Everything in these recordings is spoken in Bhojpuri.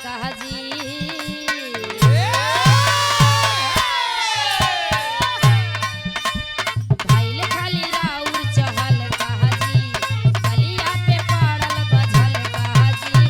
कहा जी। भइल खाली राउर चहल कहा जी, गलिया पे पड़ल बझल कहा जी।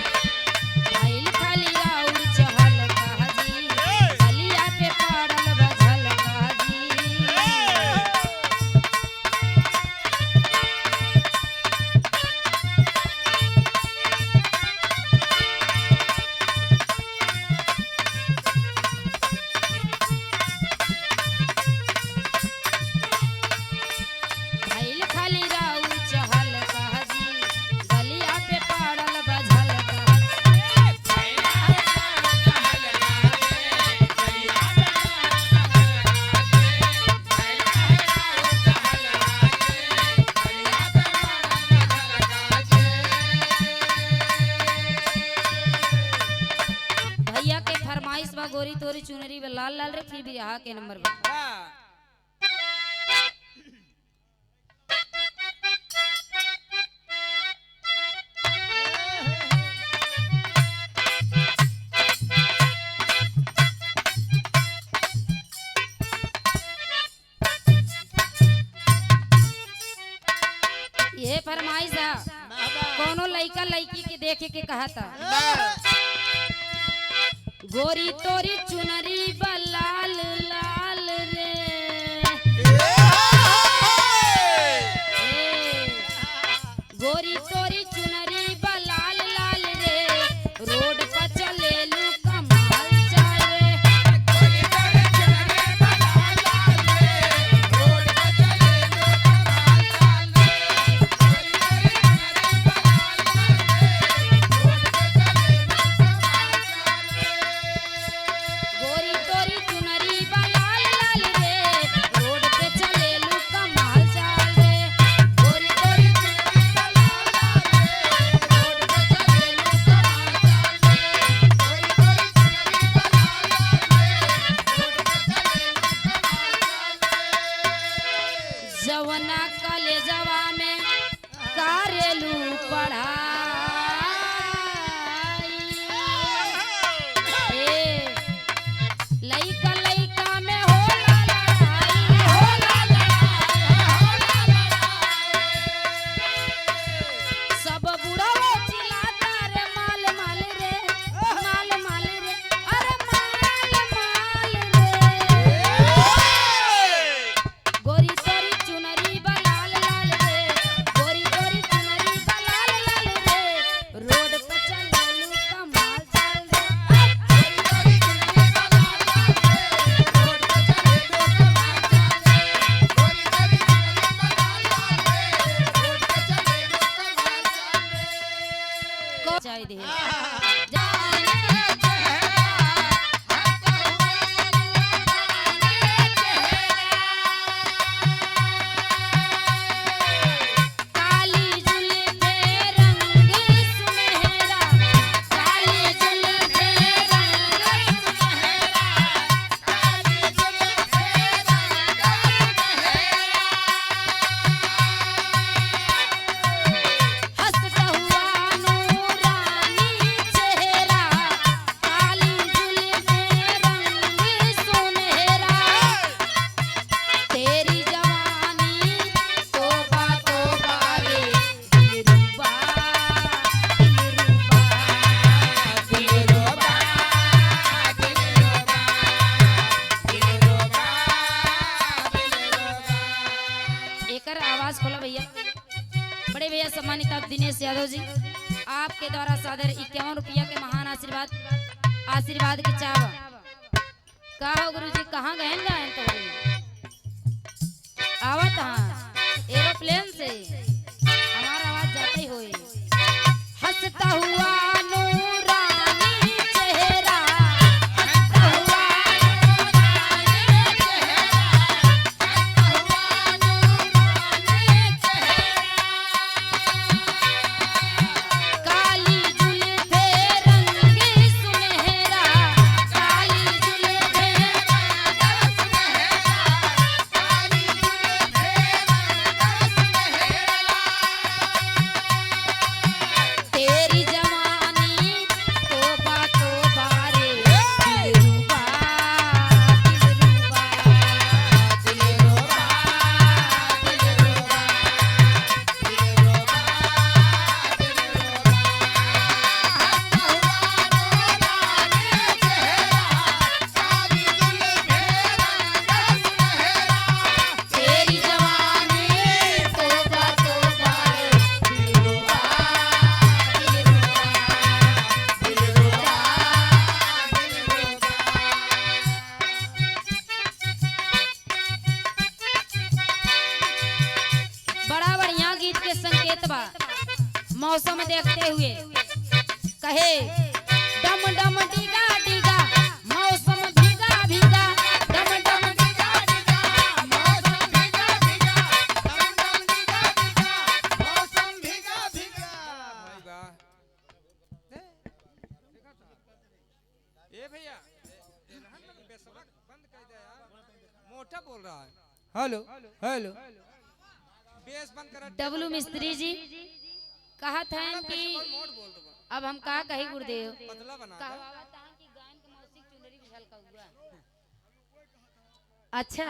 भइल खाली राउर चहल कहा जी, गलिया पे पड़ल बझल कहा जी। भइल खाली राउर चहल कहा जी, गलिया पे पड़ल बझल कहा जी। भैया के फरमाइश बा गोरी तोरी चुनरी बा लाल लाल रे फिर भी यहाँ के नंबर बा। ये फरमाइश है कोनो लइका लइकी के देखे के कहा था। गोरी तोरी चुनरी बा लाल लाल रे, गोरी तोरी चुनरी बा लाल लाल रे, रोड पर चलेलू कमाल चाल रे। गोरी तोरी चुनरी बा लाल लाल रे, रोड पे चलेलू कमाल चाल रे। गोरी तोरी चुनरी बा लाल लाल रे, रोड पे चलेलू कमाल चाल रे। गोरी तोरी चुनरी बा लाल लाल रे, रोड पे चलेलू कमाल चाल रे। जवना कलेजवा में कारेलू पढ़ाई, लइका लइका में होला लड़ाई, होला लड़ाई, होला लड़ाई। सब बुढ़ाओ चिल्लाता रे माल माल रे, माल माल रे, अरे माल माल रे। गोरी तोरी चुनरी बा लाल लाल रे, गोरी तोरी चुनरी बा लाल लाल रे, रोड पे चलेलू कमाल चाल रे। गोरी तोरी चुनरी बा लाल लाल रे, रोड पे चलेलू कमाल चाल रे। गोरी तोरी चुनरी बा लाल लाल रे, रोड पे चलेलू कमाल चाल रे। को चाय दे जाने चेहरा हट हुए जाने चेहरा। काली जुल्फे रंग सुनहरा, काली जुल्फे रंग सुनहरा, काली जुल्फे रंग सुनहरा। हंसता हुआ नूरानी चेहरा, काली जुल्फे रंग सुनहरा। तेरी जवानी तोबा तोबा रे, दिलरुबा दिलरुबा दिलरुबा दिलरुबा दिलरुबा। एकर आवाज खोला भैया। बड़े भैया सम्मानित आप दिनेश यादव जी, आपके द्वारा सादर 51 रुपया के महान आशीर्वाद की चाव। का हो गुरु जी कहाँ गए तो आवत हाँ एरोप्लेन से हमारा आवाज जाता ही होए। हंसता हुआ नूरानी चेहरा, हंसता हुआ नूरानी चेहरा, हंसता हुआ नूरानी चेहरा। काली जुल्फे रंग ए भैया बेसबक बंद कर दे यार, मोटा बोल रहा है। हेलो हेलो बेस बंद कर। डब्लू मिस्त्री जी कहा था कि मोट बोल दो अब हम कहा कही गुरुदेव पतला बना दे। कहावत है कि गायन के मौसिक चुनरी भी झलका हुआ। अच्छा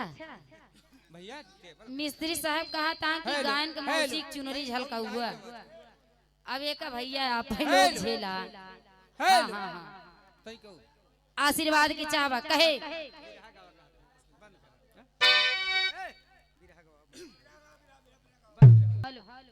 भैया टेबल मिस्त्री साहब कहा था कि गायन के मौसिक चुनरी झलका हुआ। अब एक भैया आप लोग झेला। हाँ हाँ हाँ सही कहू आशीर्वाद की चाहवा कहे हेलो हेलो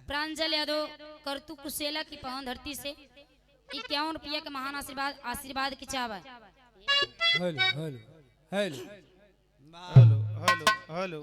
प्रांजल यादव करतु कुशेला की पवन धरती से 51 रुपया के महान आशीर्वाद की चावा। Hello hello hello hello hello hello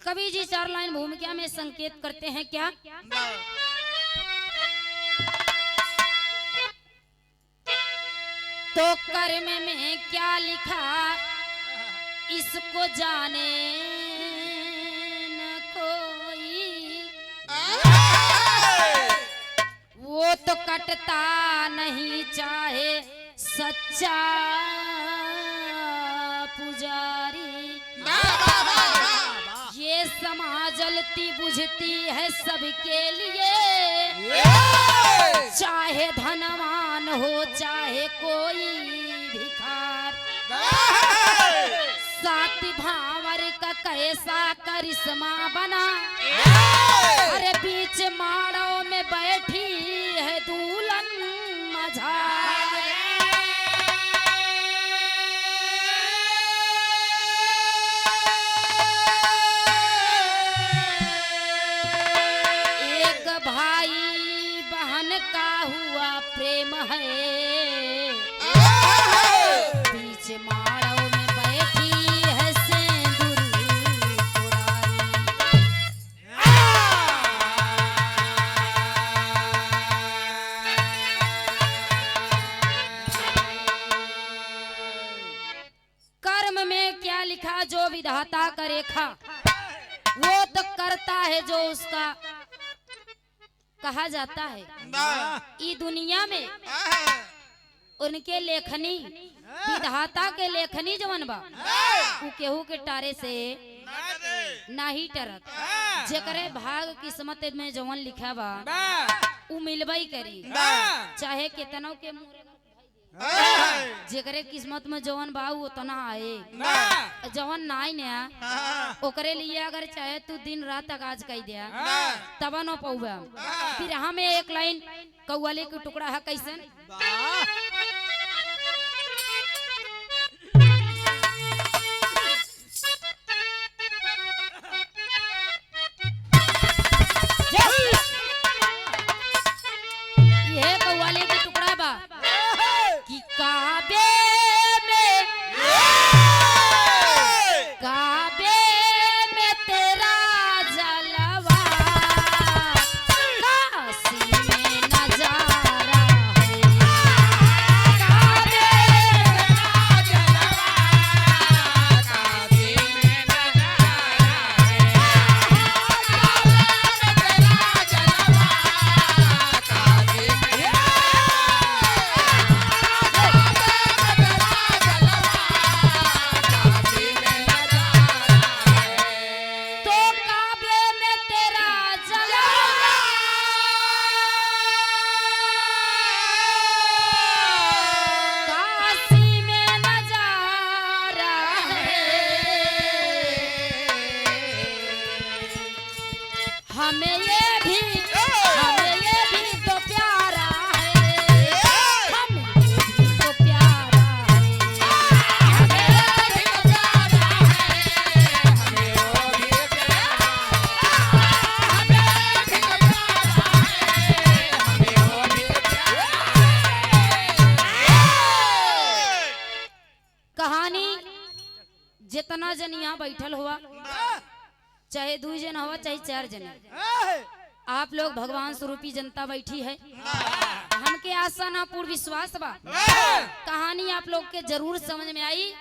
कवि जी 4 लाइन भूमिका में संकेत करते हैं क्या? तो कर्म में क्या लिखा इसको जाने न कोई, वो तो कटता नहीं चाहे सच्चा पुजारी। ये समाज जलती बुझती है सबके लिए, चाहे धनवान हो चाहे कोई भिखार। सात भावर का कैसा करिश्मा बना, अरे बीच माड़ों में बैठी है दुल्हन मझार। भाई बहन का हुआ प्रेम है, बीच माड़ों में बैठी है सिंदूर कर्म में क्या लिखा जो विधाता का रेखा, वो तो करता है जो उसका कहा जाता है। ई दुनिया में उनके लेखनी विधाता के लेखनी जवन बा उ केहू के टारे से नाही टरत। जेकरे भाग किस्मत में जवन लिखा बा उ मिलबई करी, चाहे कितनों के मुंह जेकरे किस्मत में जवन बा उ उतना आए, ना जवन नाई ने ओकरे लिए अगर चाहे तू दिन रात आगाज कई दिया तब न पौबा। फिर हमें एक लाइन कौवाली के टुकड़ा है कैसन ये कौवाली के टुकड़ा बा कि काबे में तेरा जलवा काशी में नजारा है। काबे तो काबे में तेरा जलवा काशी में नजारा है। हमें ये भी तो प्यारा है। हमें ये भी तो प्यारा है। हमें ये भी तो प्यारा कहानी जितना जन यहाँ बैठल हुआ चाहे 2 जन हुआ चाहे 4 जन आप लोग भगवान स्वरूपी जनता बैठी है। हमके आशा ना पूर्ण विश्वास बा कहानी आप लोग के जरूर समझ में आई,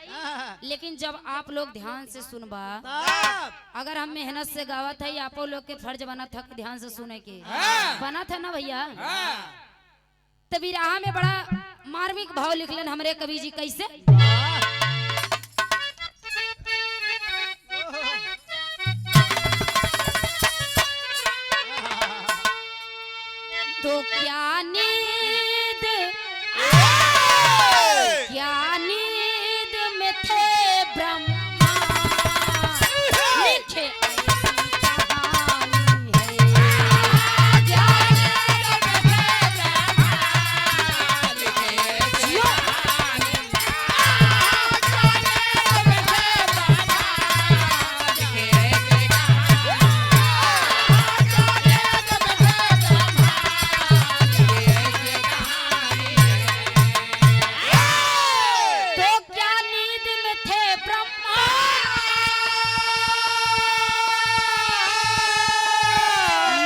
लेकिन जब आप लोग ध्यान से सुनबा अगर हम मेहनत से गावत है आप लोग के फर्ज बना था कि ध्यान से सुने के बना था ना भैया। तभी राह में बड़ा मार्मिक भाव लिखलन हमरे कवि जी कैसे तो क्या नींद में थे ब्रह्मा लिखे ऐसी कहानी है। क्या नींद में थे ब्रह्मा लिखे तो क्या नींद में थे ब्रह्मा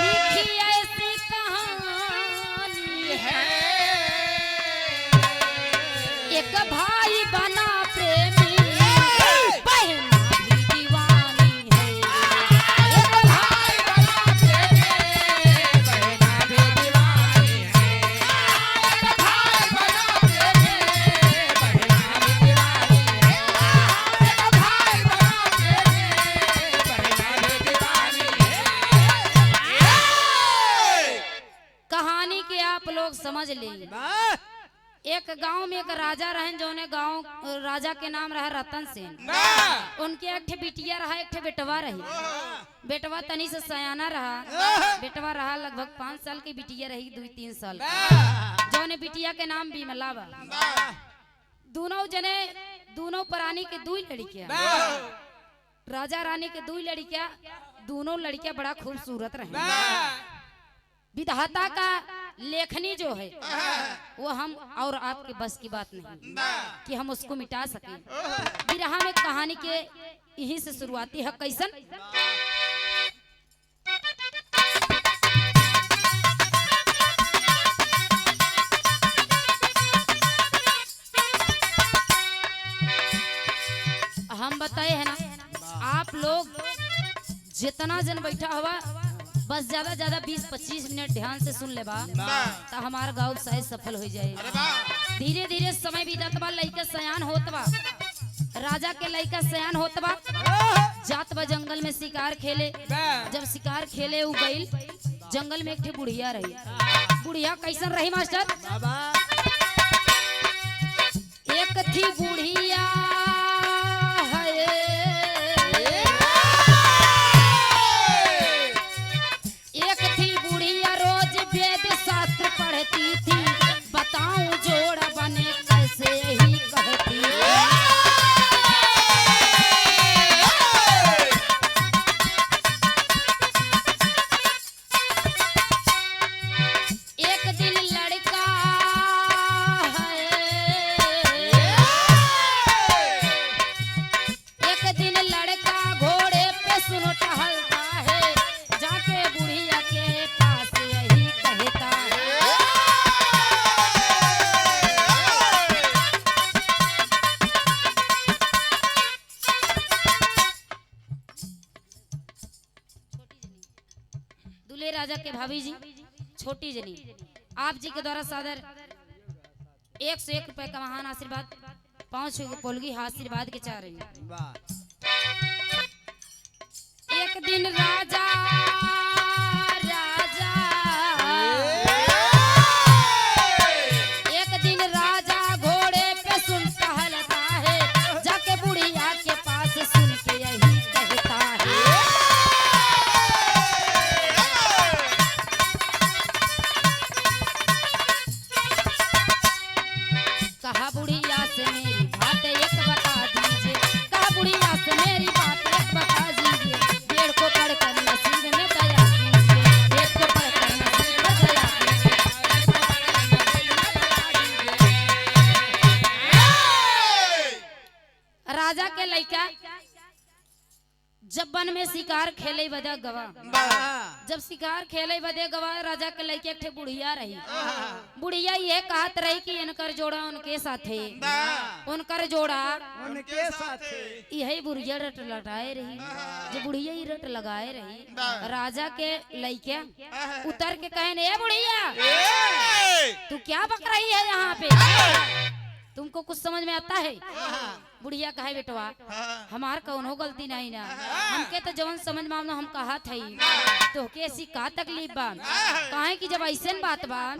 लिखी ऐसी कहानी है। एक भाई बना प्रेमी बहन भी दीवानी है। एक भाई बना प्रेमी बहन भी दीवानी है। एक भाई बना प्रेमी बहन भी दीवानी है। एक भाई बना प्रेमी बहन भी दीवानी है। कहानी के आप लोग समझ लीजिए। एक गांव में एक राजा रहन जोने गांव राजा के नाम रहा रतन सेन। उनके एक ठे बिटिया रहा एक ठे बेटवा रही। बेटवा तनी से सयाना रहा। बेटवा रहा लगभग 5 साल की, बिटिया रही 2-3 साल की। जोने बिटिया के नाम बिमला बा। दोनों प्राणी के 2 लड़कियां राजा रानी के 2 लड़कियां। दोनों लड़कियां बड़ा खूबसूरत रही। विधाता का लेखनी जो है वो हम और आपके बस की बात नहीं कि हम उसको मिटा सकें। बिरहा में कहानी के यहीं से शुरुआती है कैसन हम बताए है ना आप लोग जितना जन बैठा हुआ बस ज्यादा 20-25 मिनट ध्यान से सुन ले बा तो हमारा गाँव शायद सफल हो जाए। धीरे धीरे समय बीतत बा, लइका सयान होत बा। राजा के लइका सयान होत बा, जात बा जंगल में शिकार खेले। जब शिकार खेले उ गइल जंगल में एक ठे बुढ़िया रही। बुढ़िया कैसन रही मास्टर? थी बुढ़िया है, एक थी बुढ़िया रोज वेद शास्त्र पढ़ती थी, बताऊं जोड़ा बने कैसे ही कहती। एक दिन लड़का है, एक दिन लड़का घोड़े पे सुनो टहलता है, जाके बुढ़िया के पास यही कहता है। दूल्हे राजा के भाभी जी छोटी जनी आप जी के द्वारा सादर 101 रुपए का महान आशीर्वाद 5 पोलगी आशीर्वाद के चाह रही है। वाह एक दिन राजा राजा एक दिन राजा घोड़े पे सुन टहलता है, जाके बुढ़िया के पास सुन के यही कहता है। कहा बुढ़िया से मेरी बात एक बता दीजिए, कहा बुढ़िया से मेरी बात एक बता दीजिए, पेड़ को पढ़कर नसीब में दया कीजिए, पेड़ को पढ़कर नसीब में दया कीजिए। राजा के लइका जब वन में शिकार खेले बदे गवा, जब शिकार खेले बदे गवा राजा के लइके एक ठे बुढ़िया रही। बुढ़िया ये कहत रही कि इनकर जोड़ा उनके साथे, उनकर जोड़ा उनके साथ यही बुढ़िया रट लटाए रही, जो बुढ़िया ही रट लगाए रही। राजा के लइके उतर के कहने ए बुढ़िया तू क्या बक रही है यहाँ पे, तुमको कुछ समझ में आता है? बुढ़िया कहे बेटवा हमार कौनो गलती नहीं ना, हमके तो जवन समझ में हम कहा थी तो के ऐसी का तकलीफ बा, काहे कि जब ऐसन बात बा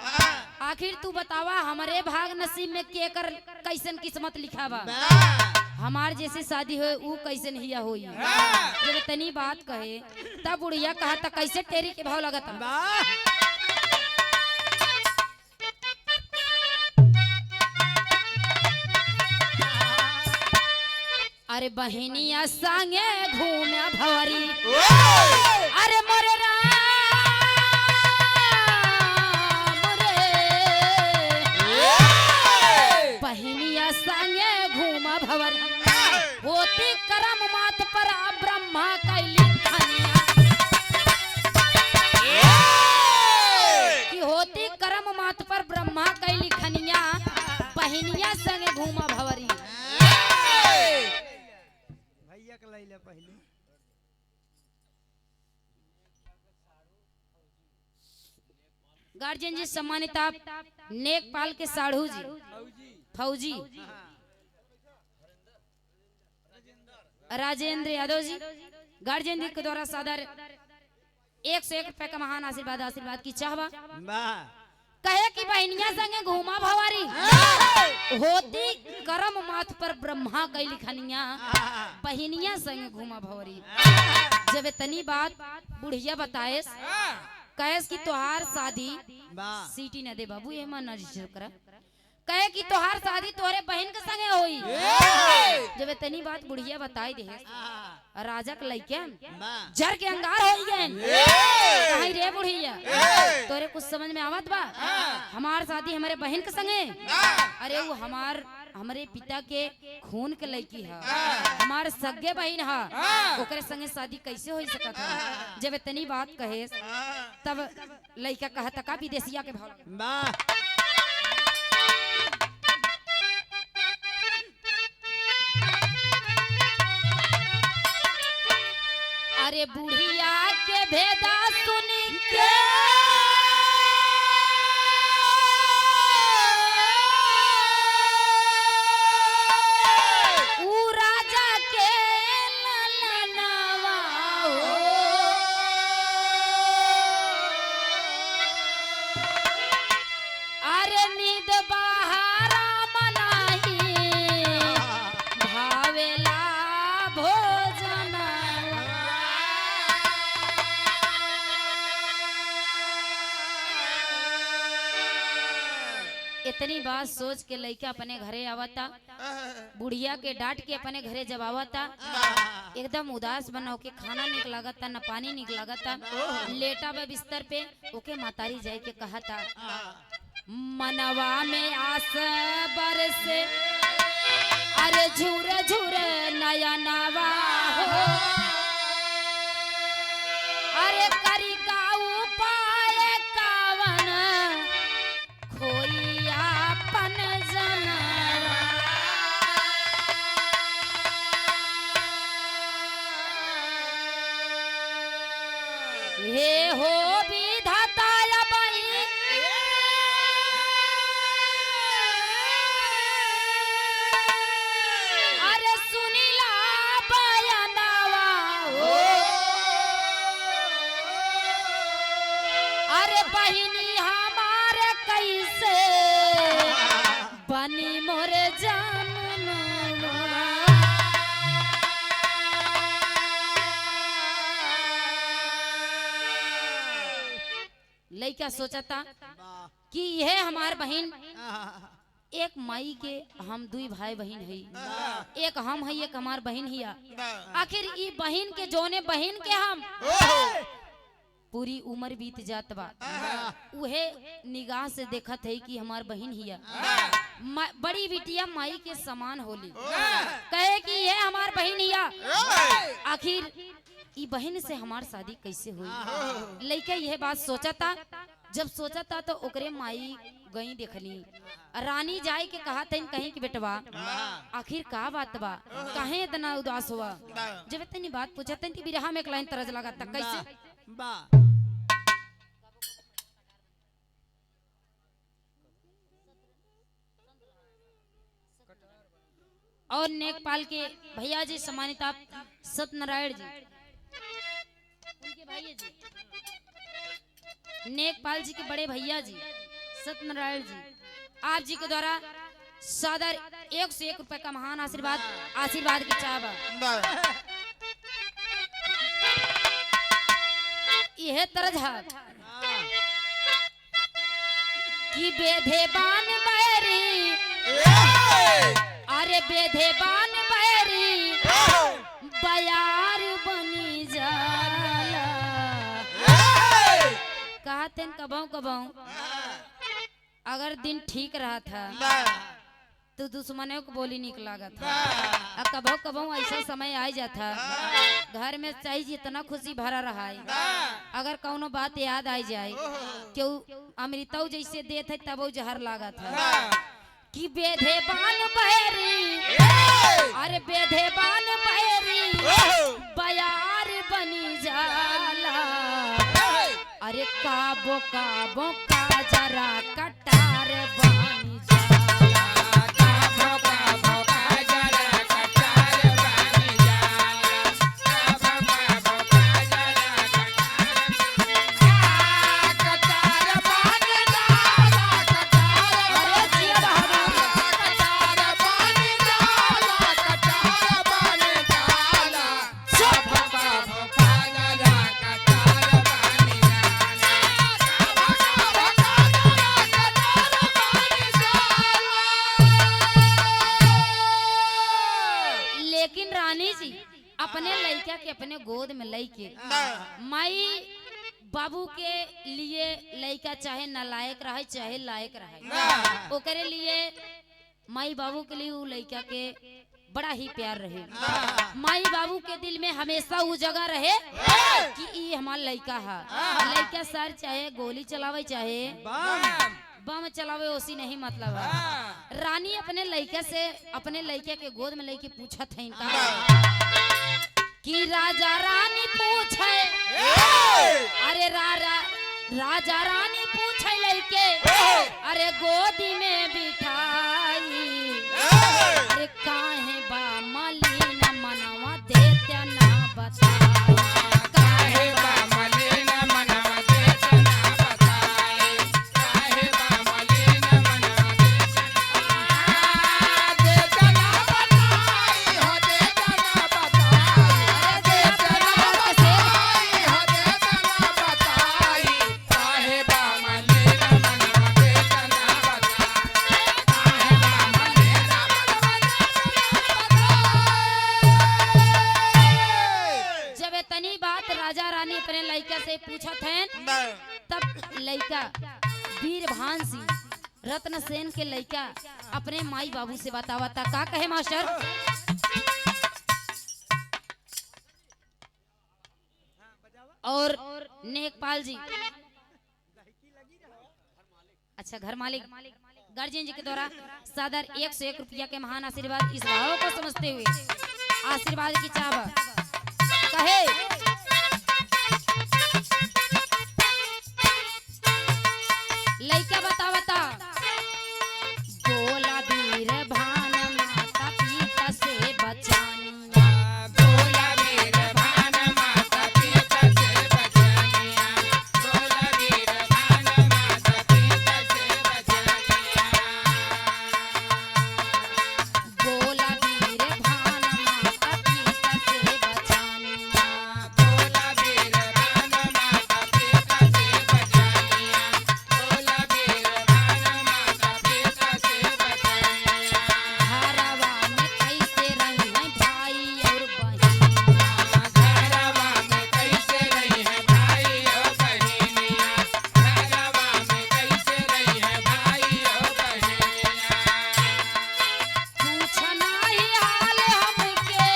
आखिर तू बतावा हमारे भाग नसीब में के कर कैसन किस्मत लिखा बा, हमार जैसे शादी हो ऊ कैसन हिया होई। जब तनी बात कहे तब बुढ़िया कहा था कैसे टेरी के भाव लगता। अरे बहनिया संगे घूमे भवरी, अरे मोरे राम रे, बहनिया संगे घूमा भवरी, होती करम मात पर ब्रह्मा कैली खनिया, कि होती करम मात पर ब्रह्मा कैली खनिया, बहनिया संगे घूमा भवरी। भैया के लैले पहले गार्जियन जी सम्मानित आप नेकपाल के साढ़ू जी फौजी राजेंद्र यादव जी गार्जियन जी के द्वारा सादर 101 रुपए का महान आशीर्वाद की चाहवा। कहे कि बहनिया संगे घूमा भवारी, होती करम माथ पर ब्रह्मा कैली खनिया, बहनिया संगे घूमा भवारी। जब तनी बात बुढ़िया बताएस कहेस कि तोहार शादी सीटी न दे बाबू ये मन रजिस्टर करा, कहे कि तोहार शादी तोहरे बहन के संगे होई। जब तनी बात बुढ़िया बताई दे राजा के लइके जर के अंगार हो गए, कहीं रे बुढ़िया तोरे कुछ समझ में आवत बा, हमार शादी हमारे बहन के संगे, अरे वो हमारे पिता के खून के लड़की है, हमारे सगे बहन है, ओकरे संगे शादी कैसे हो सकत है। जब इतनी बात कहे तब लड़का कहता का विदेशिया के भाव। अरे बुढ़िया के भेदा सुन के अरे नींद बहारा मनाही इतनी बात सोच के लड़का अपने घरे आवता, बुढ़िया के डांट के अपने घरे जब आवता, एकदम उदास बना के खाना निक लागता न पानी निक लागता, लेटा बा बिस्तर पे, ओके मातारी जाए के कहा था मनवा में आस बरसे अरे झूर झूर नया नवा हो, अरे करी का उपाय कावन खोई आपन जनवा, हे हो विधाता बई अरे सुनीला बयानवा हो, अरे बहिनी हमारे कैसे बनी मोरे जानवा, लइका सोचता कि यह हमार बहन, एक माई के हम दुई भाई बहन है, एक हम है एक हमार बहन हिया, आखिर ई बहन के जोने बहन के हम पूरी उम्र बीत जात बा, उहे निगाह से देखत है कि हमार बहन हिया, बड़ी बिटिया माई के समान होली, कहे कि ये हमार बहन हिया, आखिर ई बहन से हमार शादी कैसे हुई। लइका यह बात सोचता, जब सोचता तो ओकरे माई गई देखली, रानी जाए के कहा तन कहीं कि बेटवा आखिर का बात बा, काहे इतना उदास हुआ, जब इतनी बात पूछा तन कि बिरहा में एक लाइन तरज लगा तक कैसे और नेकपाल के भैया जी सम्मानित आप सत्यनारायण जी, उनके भैया जी नेकपाल जी के बड़े भैया जी सत्यनारायण जी, आप जी के द्वारा सादर 101 रुपए का महान आशीर्वाद की चाहवा, यह तरज है कि बेधे बान बैरी, अरे बेधे बान बैरी बयार बनी जाला, कहते कबाऊ कबाऊ अगर दिन ठीक रहा था तो दुश्मनों को बोली निकला था, अब कबाऊ कबाऊ ऐसा समय आ जाता घर में चाहिए जितना खुशी भरा रहा है, अगर कौनो बात याद आ जाए क्यों अमृतौ जैसे देते तब वो जहर लागा था कि बेधे बान बहरी, अरे बेधे बान बहरी बयार बनी जाला, अरे काबो काबो का जरा कटार बनी जाला, काबो काबो का जरा कटार बनी जाला, काबो काबो का जरा कटार बनी जाला, अरे जिया कटार बनी जाला, कटार बनी जाला, सब काबो का जरा कटार बनी लेकिन रानी जी अपने लड़का के अपने गोद में लेके माई बाबू के लिए लड़का चाहे नालायक रहे चाहे लायक रहे, ओकरे लिए माई बाबू के लिए वो लड़का के बड़ा ही प्यार रहे, माई बाबू के दिल में हमेशा वो जगह रहे कि ये हमारा लड़का है, लड़का सर चाहे गोली चलावे चाहे बम चलावे ओसी नहीं मतलब है। रानी अपने लड़के से अपने लड़के के गोद में लेके पूछा था इनका कि राजा रानी पूछे, अरे राजा रानी पूछे लड़के, अरे गोदी में बिठाई, अरे काहे बा मलिन मनवा देते ना बताई, काहे बा मलिन मनवा देते ना बताई, काहे बा मलिन मनवा देते ना बताई, हो देते ना बताई, देते ना बताई, हो देते ना बताई, काहे बा मलिन मनवा देते ना बताई। राजा रानी अपने लड़का से पूछत हैं, तब लड़का वीरभान सिंह रत्न सेन के लड़का अपने माई बाबू से बतावता का कहे मास्टर। और नेकपाल जी, अच्छा घर मालिक गार्जियन जी के द्वारा सादर 101 रुपया के महान आशीर्वाद इस भाव को समझते हुए आशीर्वाद की चाह कहे। लइका बतावता बोला वीरभान माता पिता से बचानिया, बोला वीरभान माता पिता से बचानिया, बोला वीरभान माता पिता से बचानिया, बोला वीरभान माता पिता से बचानिया, बोला वीरभान माता पिता से बचानिया, बोला वीरभान माता पिता से बचानिया। घरवा में कैसे रही हैं भाई और बहिनिया, घरवा में कैसे रही है भाई और बहनिया, घरवा में कैसे रही है भाई और बहनिया। पूछना ही हाल हमके,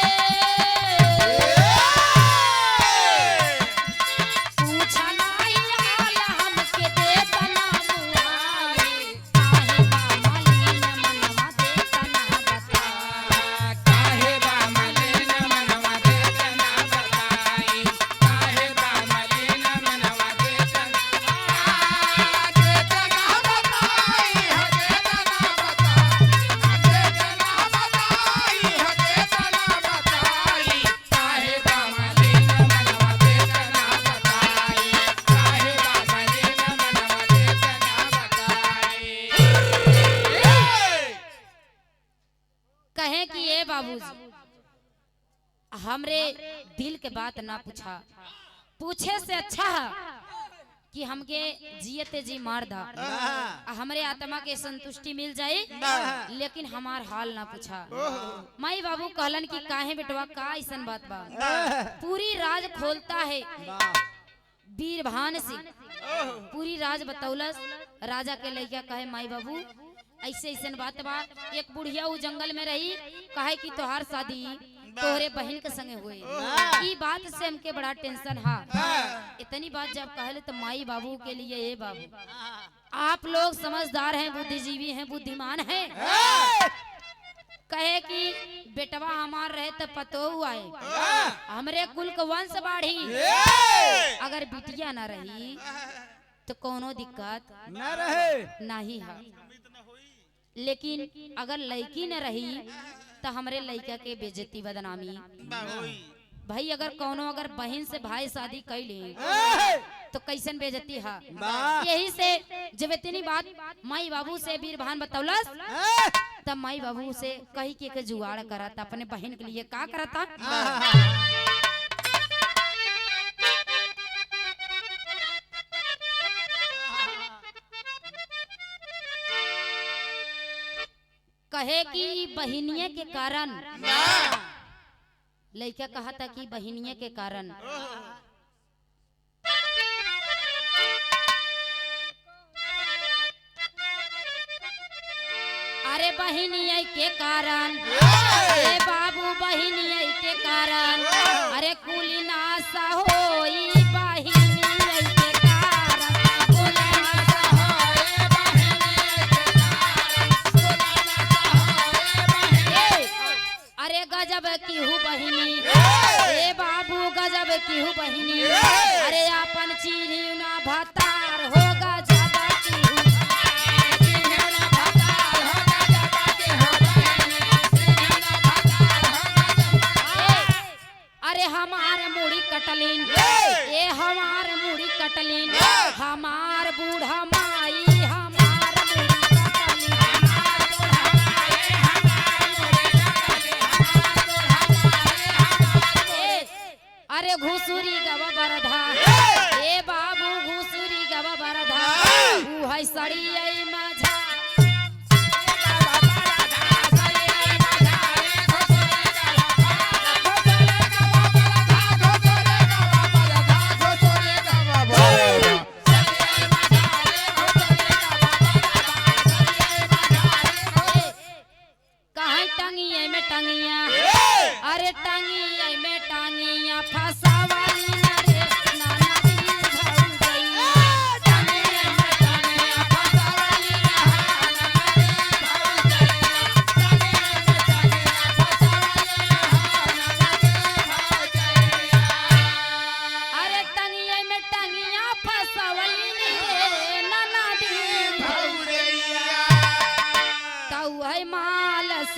पूछना ही हाल हमके देतना मुहाई, काहे बामलीन मनवा देतना बता, काहे बामलीन मनवा देतना बताई, काहे बामलीन मनवा देतना देतना बताई, हो देतना बताई, देतना बताई, हो देतना बताई, काहे बामलीन मनवा देतना बताई, काहे बामलीन मनवा देतना बताई। कहे कि ये बाबूजी हमरे दिल के बात ना पूछा, पूछे से अच्छा है कि हमके जियते जी मार दा, हमरे आत्मा के संतुष्टि मिल जाए, लेकिन हमार हाल ना पूछा। माई बाबू कहलन कि काहे बेटवा का ऐसन बात बा, पूरी राज खोलता है वीरभान सिंह, पूरी राज बतौलस। राजा के लइका कहे माई बाबू ऐसे ऐसन बात बा, एक बुढ़िया उ जंगल में रही, कहे कि तोहार शादी तोहरे बहन के संगे हुए, ई बात से हमके बड़ा टेंशन हा। इतनी बात जब कहले तो माई बाबू के लिए ये बाबू आप लोग समझदार हैं, बुद्धिजीवी हैं, बुद्धिमान हैं, कहे कि बेटवा हमार रहे तो पतो आए, हमरे कुल का वंश बाढ़ी, अगर बिटिया ना रही तो कोनो दिक्कत न रहे नहीं है, लेकिन अगर लड़की न रही तो हमरे लड़का के बेइज्जती बदनामी भाई। अगर कोनो अगर बहन से भाई शादी कैले तो कैसन बेइज्जती है। यही से जब इतनी बात माई बाबू से वीरभान बतौलस, तब माई बाबू से कही के जुगाड़ करा था अपने बहन के लिए। का करा था कहे कि बहिनिये के कारण, लड़का कहा था कि बहिनिये के कारण अरे बहिनिये के कारण, अरे बाबू बहिनिये के कारण, अरे कुली नासा होई बहिनिये के कारण, कुली नासा होई बहिनिये के कारण, कुली नासा होई बहिनिये। अरे गजब की हूँ बहिनी, ए बाबू गजब की हूँ बहिनी, अरे अपन चीनी ना भतार होगा जब की हूँ, चीनी ना भतार होगा जब की हूँ बहिनी, चीनी ना भतार होगा जब। अरे हमार मुड़ी कटलीन, ए हमार मुड़ी कटलीन, हमार बूढ़ा माई हमार मुड़ी कटलीन, हमार बूढ़ा माई हमार मुड़ी कटलीन, हमार बूढ़ा माई हमार। अरे घुसुरी गवा बरधा, ए बाबू घुसुरी गवा बरधा, ऊ है सड़ी आई माझा,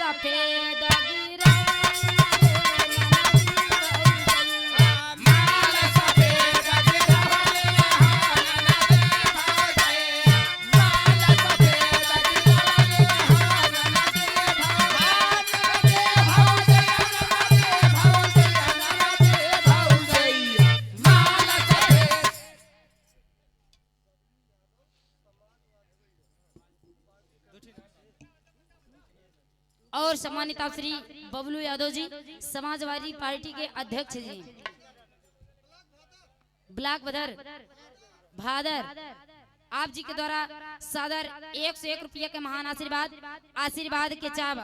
सफेद गिरा माल सफेद गिरवले माल सफेद गिरवले माल सफेद। और सम्मानित आप श्री बबलू यादव जी समाजवादी पार्टी के अध्यक्ष जी ब्लॉक भादर आप जी के द्वारा सादर 101 रुपया के महान आशीर्वाद के चाव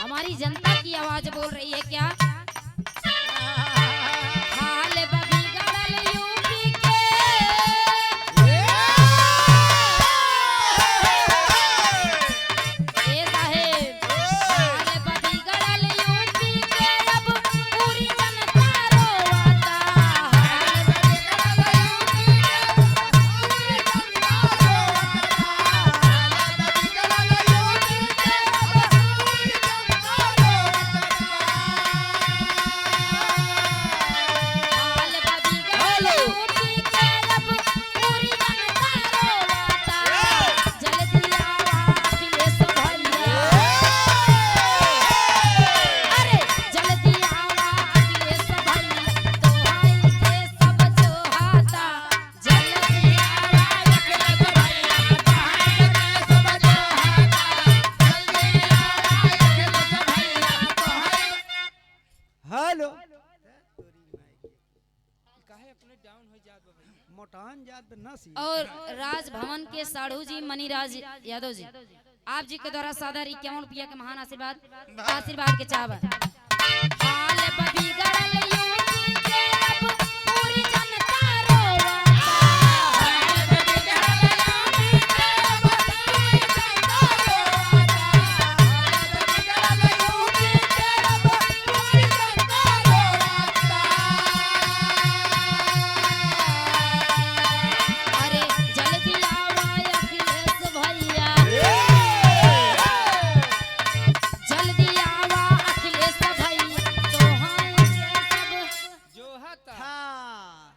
हमारी जनता की आवाज बोल रही है क्या हाल बिगड़ल यूपी के ए साहेब हाल बिगड़ल यूपी के अब पूरी जनता रोता हाल बिगड़ल यूपी के पूरी जनता हेलो मोटान जात न सी और राजभवन के साढ़ू जी मनीराज यादव जी आप जी के द्वारा सादर 51 रुपया के महान आशीर्वाद के चाव हाल बिगड़ल यूपी के अब पूरी जनता रोता हाल बिगड़ल यूपी के अब पूरी जनता रोता हाल बिगड़ल यूपी के अब पूरी जनता रोता अरे जल्दी आवा अखिलेश भैया जल्दी आवा अखिलेश भैया तोहाई के सब जो हता हाँ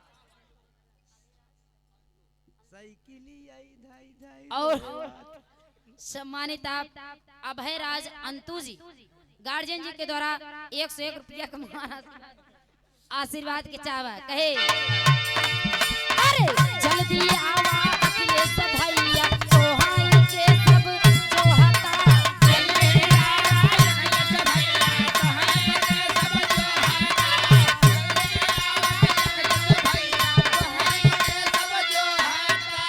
साइकिली आई धाई धाई और सम्मानित आप अभय राज अंतु जी गार्जियन जी के द्वारा 101 रुपया का महान आशीर्वाद के चावा कहे अरे जल्दी आवा अखिलेश भैया तोहाई के सब जोहता जल्दी आवा अखिलेश भैया तोहाई के सब जोहता जल्दी आवा अखिलेश भैया तोहाई के सब जोहता।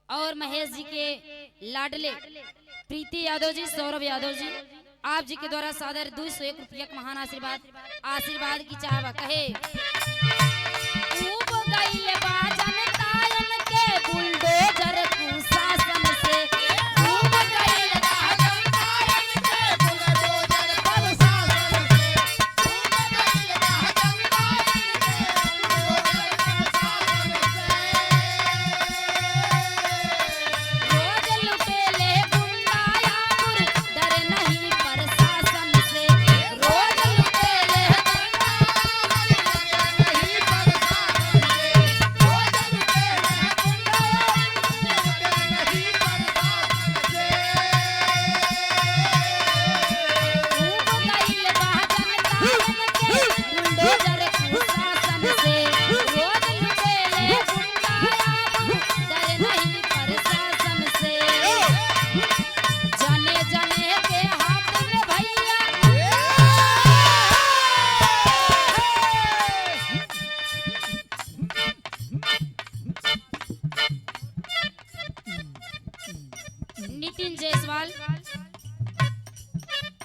और महेश जी के लाडले प्रीति यादव जी सौरभ यादव जी आप जी के द्वारा सादर 201 रुपया का महान आशीर्वाद की चाहवा कहे ऊब गइल बा जनतायन के बुलडोजर कुशासन से ऊब गइल बा जनतायन के बुलडोजर कुशासन से ऊब गइल बा जनतायन के बुलडोजर कुशासन से रोज लुटेले गुंडायापुर डर नहीं प्रशासन से रोज लुटेले गुंडायापुर डर नहीं प्रशासन से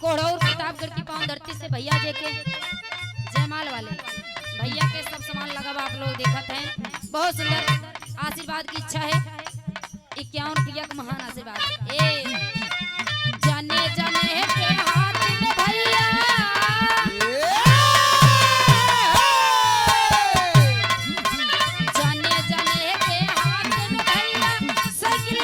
कोढ़ौर प्रतापगढ़ की पावन धरती से भैया जी के जयमाल वाले भैया के सब सामान लगा आप लोग देखत हैं। बहुत सुंदर आशीर्वाद की इच्छा है। 51 रुपया का महान आशीर्वाद। जाने जाने के हाथ में भैया जाने जाने के हाथ में भैया साइकिल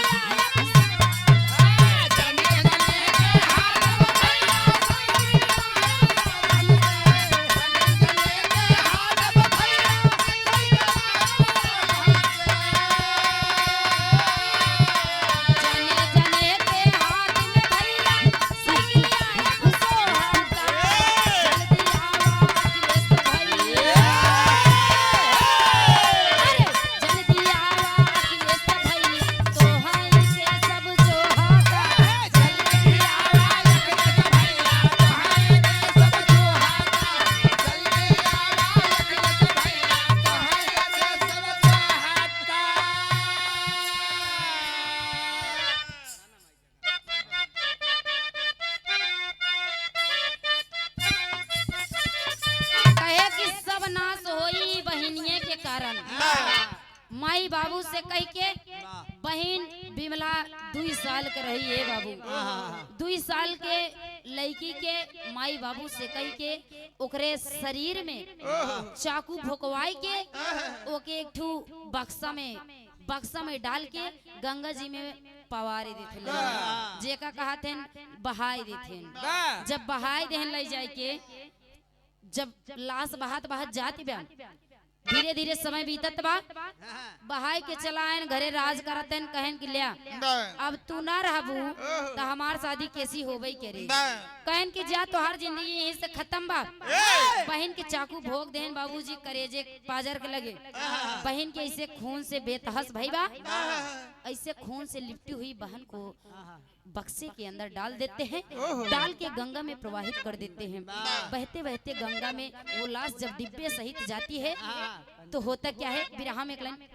माई बाबू से कह के बहन बिमला 2 साल के रही है बाबू। 2 साल के लड़की के माई बाबू से कह के ओकरे शरीर में चाकू भोकवाई के ओके एक ठू बक्सा में डाल के गंगा जी में पवारे देथे जेका कहते बहाई देथे। जब बहाई देहन ले जाए के जब लाश बहात जाती बयान धीरे धीरे समय बीतत बा बहाई के चलायन घरे राज करतन कहन कि लिया अब तू ना रहबू तो हमार शादी कैसी होबई करे कहन कि जा तोहार जिंदगी यहीं से खत्म बा। बहन के चाकू भोग देन बाबूजी करेजे पाजर के लगे बहन के ऐसे खून से बेतहस भई बा। ऐसे खून से लिपटी हुई बहन को बक्से के अंदर डाल देते हैं। डाल के गंगा में प्रवाहित कर देते हैं। बहते बहते गंगा में वो लाश जब डिब्बे सहित जाती है तो होता क्या है बिरहा में एक लाइन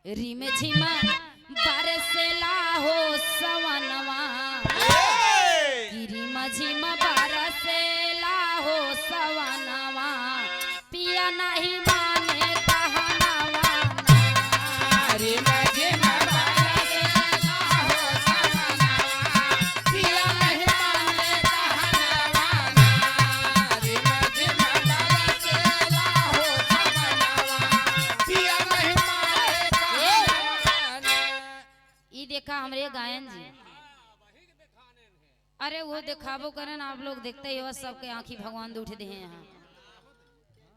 रिम झिमा बरसेला हो सवनवा रिम झिमा बरसेला हो सवनवा पिया नहीं माने कहनवा देखा हमरे गायन जी। अरे वो दिखाबो करन आप लोग देखते ही हो सबके आंखी भगवान उठ दे हैं यहाँ।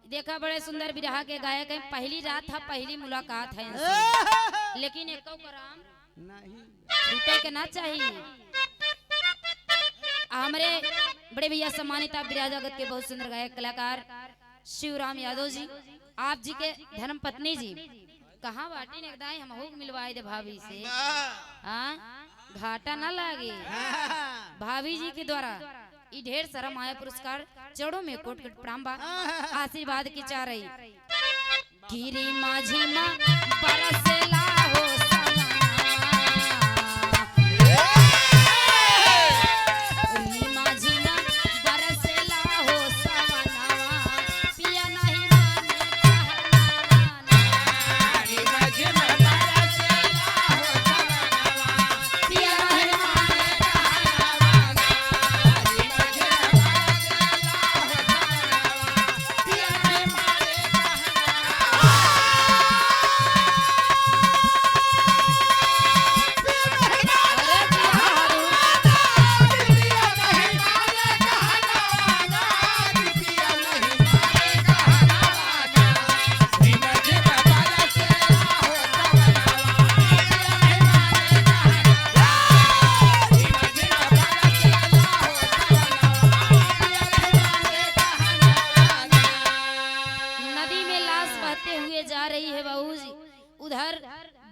देखा बड़े सुंदर बिरहा के गायक हैं। पहली रात था पहली मुलाकात है इनसे। लेकिन एक कराम छूटे के ना चाहिए। हमारे बड़े भैया सम्मानित आप बिरहा जगत के बहुत सुंदर गायक कलाकार शिवराम यादव जी आप जी के धर्म पत्नी जी कहाँ बाटी ने दाई हम हो मिलवाए दे भाभी से घाटा ना लागे। भाभी जी के द्वारा ये ढेर सारा माया पुरस्कार चढ़ो में कोट कोट प्रणाम बा आशीर्वाद की चाह रही गिरी माझी माँ बरसेला हो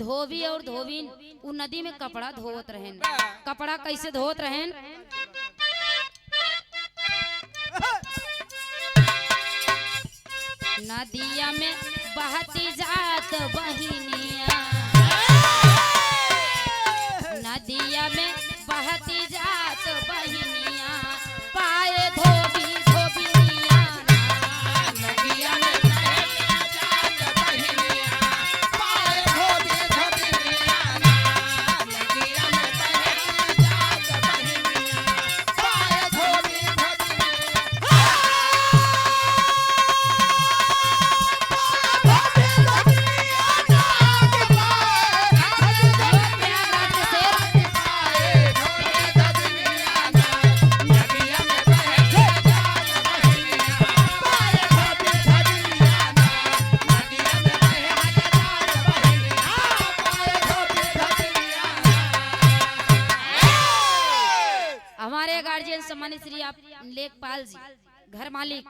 धोबी और धोबीन उ नदी में कपड़ा धोवत रहेन। कपड़ा कैसे धोवत रहेन नदिया में बहती जात बहिनिया, नदिया में बहती जात बहिनिया, पाए धोबी धोबिनिया। नदिया में बहती जात बहिनिया, पाए धोबी धोबिनिया। नदिया में बहती जात बहिनिया, पाए धोबी धोबिनिया। हमारे गार्जियन सम्मानित श्री आप लेखपाल जी घर मालिक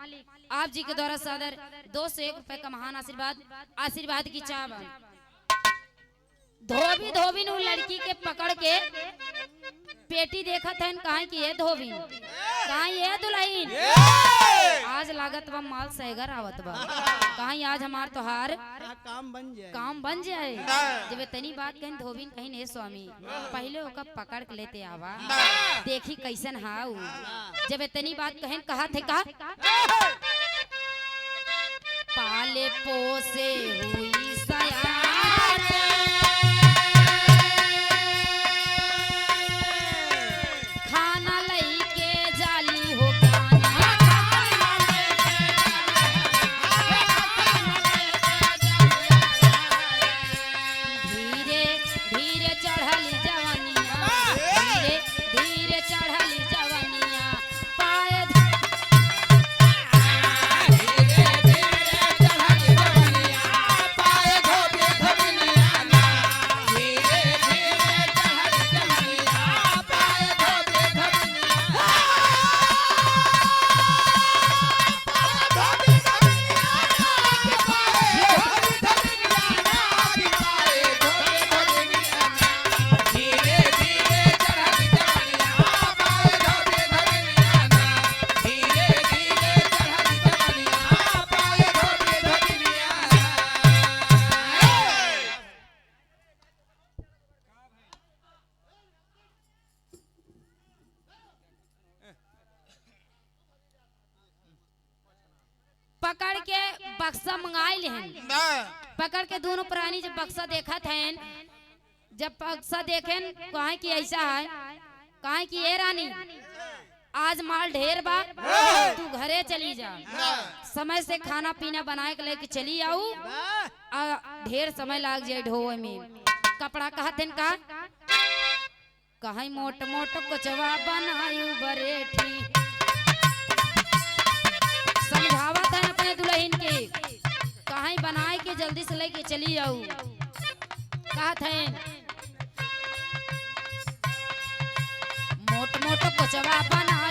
आप जी के द्वारा सादर 201 रुपए का महान आशीर्वाद की चाव। धोबी धोबी नु लड़की के पकड़ के पेटी देखत है कहाँ की है धोबी कहाँ ये दुल्हन आज लागत बा माल सैगर आवत बा कहाँ आज हमार तोहार काम बन जाए। जब इतनी बात कहीं धोबी कहीं नहीं स्वामी पहले ओका पकड़ के लेते आवा देखी कैसन हाउ। जब इतनी बात कहीं कहा थे कहा पाले पोसे हुई सयान खाना लई के जाली हो धीरे धीरे चढ़ली जवनिया, धीरे धीरे चढ़ली जवनिया, पाए पकड़ के बक्सा मंगाई लेहन। पकड़ के दोनों प्राणी जब बक्सा देखा थे जब बक्सा देखें कहा कि ऐसा है कहा कि ये रानी आज माल ढेर बा तू घरे चली जा समय से खाना पीना बनाए के लेके चली आऊ ढेर समय लाग जाए ढोए में कपड़ा कहते का कहीं मोट मोट कोचवा बनायू बरेठी समझावत है अपने दुल्हन के कहीं बनाए के जल्दी से लेके चली जाऊ कहत है मोट मोट कोचवा बनायू